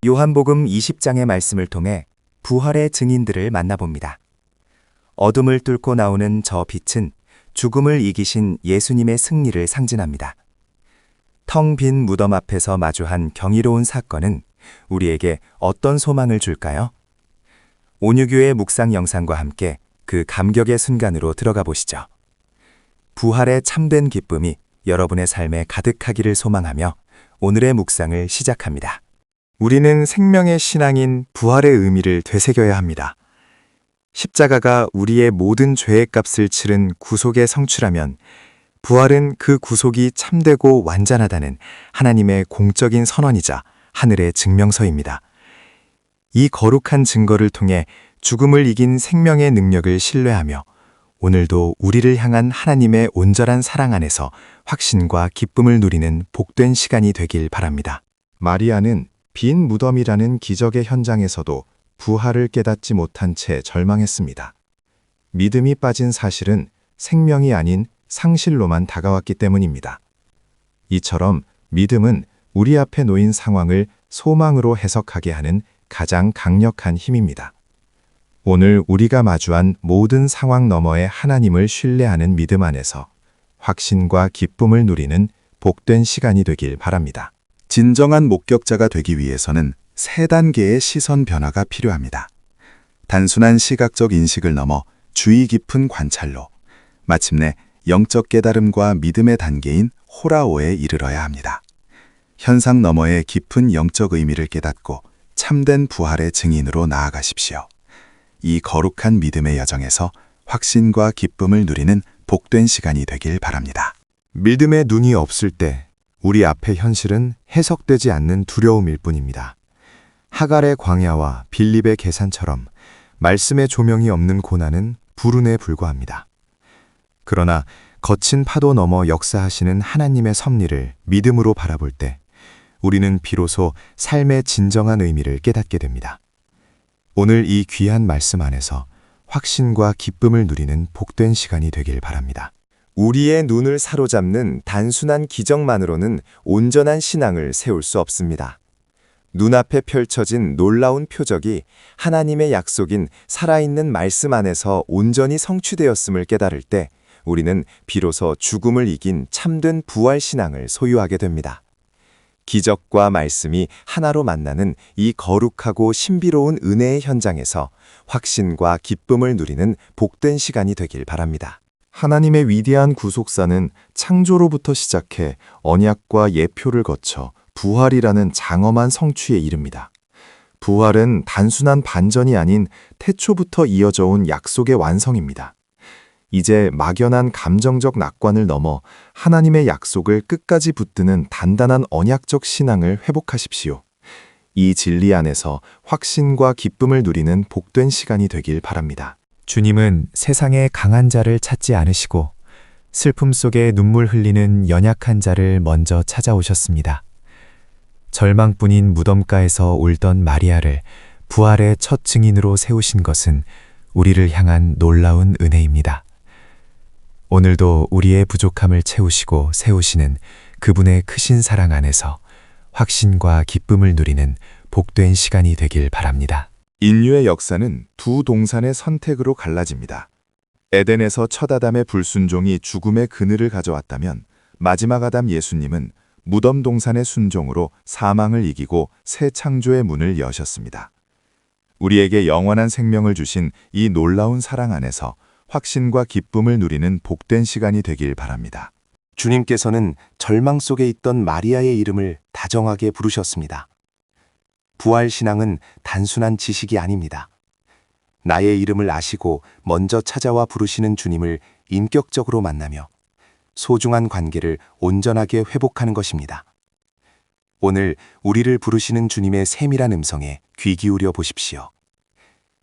요한복음 20장의 말씀을 통해 부활의 증인들을 만나봅니다. 어둠을 뚫고 나오는 저 빛은 죽음을 이기신 예수님의 승리를 상징합니다. 텅 빈 무덤 앞에서 마주한 경이로운 사건은 우리에게 어떤 소망을 줄까요? 온유교의 묵상 영상과 함께 그 감격의 순간으로 들어가 보시죠. 부활의 참된 기쁨이 여러분의 삶에 가득하기를 소망하며 오늘의 묵상을 시작합니다. 우리는 생명의 신앙인 부활의 의미를 되새겨야 합니다. 십자가가 우리의 모든 죄의 값을 치른 구속의 성취라면 부활은 그 구속이 참되고 완전하다는 하나님의 공적인 선언이자 하늘의 증명서입니다. 이 거룩한 증거를 통해 죽음을 이긴 생명의 능력을 신뢰하며 오늘도 우리를 향한 하나님의 온전한 사랑 안에서 확신과 기쁨을 누리는 복된 시간이 되길 바랍니다. 마리아는 빈 무덤이라는 기적의 현장에서도 부활을 깨닫지 못한 채 절망했습니다. 믿음이 빠진 사실은 생명이 아닌 상실로만 다가왔기 때문입니다. 이처럼 믿음은 우리 앞에 놓인 상황을 소망으로 해석하게 하는 가장 강력한 힘입니다. 오늘 우리가 마주한 모든 상황 너머의 하나님을 신뢰하는 믿음 안에서 확신과 기쁨을 누리는 복된 시간이 되길 바랍니다. 진정한 목격자가 되기 위해서는 세 단계의 시선 변화가 필요합니다. 단순한 시각적 인식을 넘어 주의 깊은 관찰로 마침내 영적 깨달음과 믿음의 단계인 호라오에 이르러야 합니다. 현상 너머의 깊은 영적 의미를 깨닫고 참된 부활의 증인으로 나아가십시오. 이 거룩한 믿음의 여정에서 확신과 기쁨을 누리는 복된 시간이 되길 바랍니다. 믿음의 눈이 없을 때 우리 앞의 현실은 해석되지 않는 두려움일 뿐입니다. 하갈의 광야와 빌립의 계산처럼 말씀의 조명이 없는 고난은 불운에 불과합니다. 그러나 거친 파도 넘어 역사하시는 하나님의 섭리를 믿음으로 바라볼 때 우리는 비로소 삶의 진정한 의미를 깨닫게 됩니다. 오늘 이 귀한 말씀 안에서 확신과 기쁨을 누리는 복된 시간이 되길 바랍니다. 우리의 눈을 사로잡는 단순한 기적만으로는 온전한 신앙을 세울 수 없습니다. 눈앞에 펼쳐진 놀라운 표적이 하나님의 약속인 살아있는 말씀 안에서 온전히 성취되었음을 깨달을 때 우리는 비로소 죽음을 이긴 참된 부활 신앙을 소유하게 됩니다. 기적과 말씀이 하나로 만나는 이 거룩하고 신비로운 은혜의 현장에서 확신과 기쁨을 누리는 복된 시간이 되길 바랍니다. 하나님의 위대한 구속사는 창조로부터 시작해 언약과 예표를 거쳐 부활이라는 장엄한 성취에 이릅니다. 부활은 단순한 반전이 아닌 태초부터 이어져 온 약속의 완성입니다. 이제 막연한 감정적 낙관을 넘어 하나님의 약속을 끝까지 붙드는 단단한 언약적 신앙을 회복하십시오. 이 진리 안에서 확신과 기쁨을 누리는 복된 시간이 되길 바랍니다. 주님은 세상의 강한 자를 찾지 않으시고 슬픔 속에 눈물 흘리는 연약한 자를 먼저 찾아오셨습니다. 절망뿐인 무덤가에서 울던 마리아를 부활의 첫 증인으로 세우신 것은 우리를 향한 놀라운 은혜입니다. 오늘도 우리의 부족함을 채우시고 세우시는 그분의 크신 사랑 안에서 확신과 기쁨을 누리는 복된 시간이 되길 바랍니다. 인류의 역사는 두 동산의 선택으로 갈라집니다. 에덴에서 첫 아담의 불순종이 죽음의 그늘을 가져왔다면 마지막 아담 예수님은 무덤 동산의 순종으로 사망을 이기고 새 창조의 문을 여셨습니다. 우리에게 영원한 생명을 주신 이 놀라운 사랑 안에서 확신과 기쁨을 누리는 복된 시간이 되길 바랍니다. 주님께서는 절망 속에 있던 마리아의 이름을 다정하게 부르셨습니다. 부활 신앙은 단순한 지식이 아닙니다. 나의 이름을 아시고 먼저 찾아와 부르시는 주님을 인격적으로 만나며 소중한 관계를 온전하게 회복하는 것입니다. 오늘 우리를 부르시는 주님의 세밀한 음성에 귀 기울여 보십시오.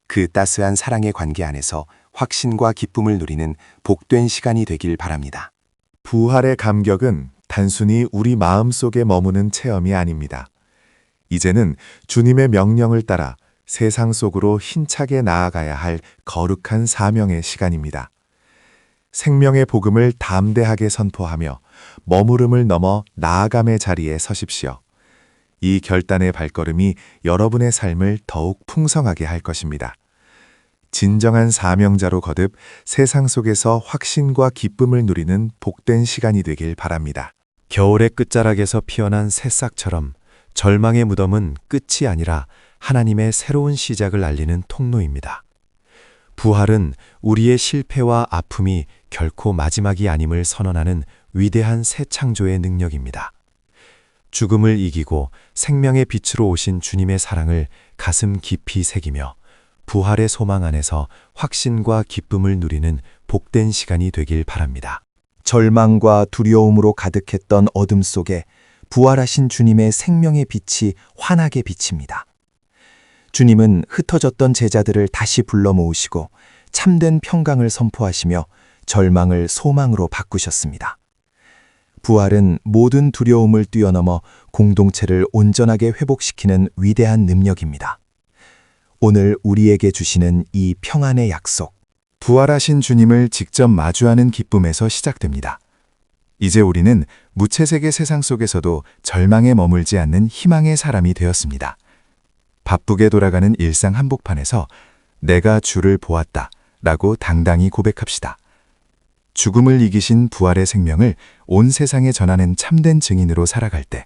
그 따스한 사랑의 관계 안에서 확신과 기쁨을 누리는 복된 시간이 되길 바랍니다. 부활의 감격은 단순히 우리 마음속에 머무는 체험이 아닙니다. 이제는 주님의 명령을 따라 세상 속으로 힘차게 나아가야 할 거룩한 사명의 시간입니다. 생명의 복음을 담대하게 선포하며 머무름을 넘어 나아감의 자리에 서십시오. 이 결단의 발걸음이 여러분의 삶을 더욱 풍성하게 할 것입니다. 진정한 사명자로 거듭 세상 속에서 확신과 기쁨을 누리는 복된 시간이 되길 바랍니다. 겨울의 끝자락에서 피어난 새싹처럼 절망의 무덤은 끝이 아니라 하나님의 새로운 시작을 알리는 통로입니다. 부활은 우리의 실패와 아픔이 결코 마지막이 아님을 선언하는 위대한 새 창조의 능력입니다. 죽음을 이기고 생명의 빛으로 오신 주님의 사랑을 가슴 깊이 새기며 부활의 소망 안에서 확신과 기쁨을 누리는 복된 시간이 되길 바랍니다. 절망과 두려움으로 가득했던 어둠 속에 부활하신 주님의 생명의 빛이 환하게 비칩니다. 주님은 흩어졌던 제자들을 다시 불러 모으시고 참된 평강을 선포하시며 절망을 소망으로 바꾸셨습니다. 부활은 모든 두려움을 뛰어넘어 공동체를 온전하게 회복시키는 위대한 능력입니다. 오늘 우리에게 주시는 이 평안의 약속, 부활하신 주님을 직접 마주하는 기쁨에서 시작됩니다. 이제 우리는 무채색의 세상 속에서도 절망에 머물지 않는 희망의 사람이 되었습니다. 바쁘게 돌아가는 일상 한복판에서 내가 주를 보았다 라고 당당히 고백합시다. 죽음을 이기신 부활의 생명을 온 세상에 전하는 참된 증인으로 살아갈 때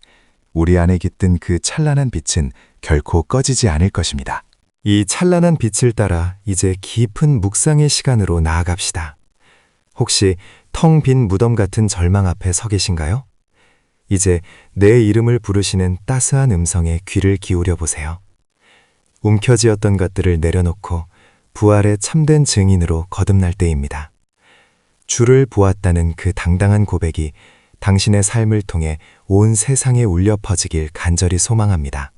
우리 안에 깃든 그 찬란한 빛은 결코 꺼지지 않을 것입니다. 이 찬란한 빛을 따라 이제 깊은 묵상의 시간으로 나아갑시다. 혹시 텅 빈 무덤 같은 절망 앞에 서 계신가요? 이제 내 이름을 부르시는 따스한 음성에 귀를 기울여 보세요. 움켜쥐었던 것들을 내려놓고 부활의 참된 증인으로 거듭날 때입니다. 주를 보았다는 그 당당한 고백이 당신의 삶을 통해 온 세상에 울려 퍼지길 간절히 소망합니다.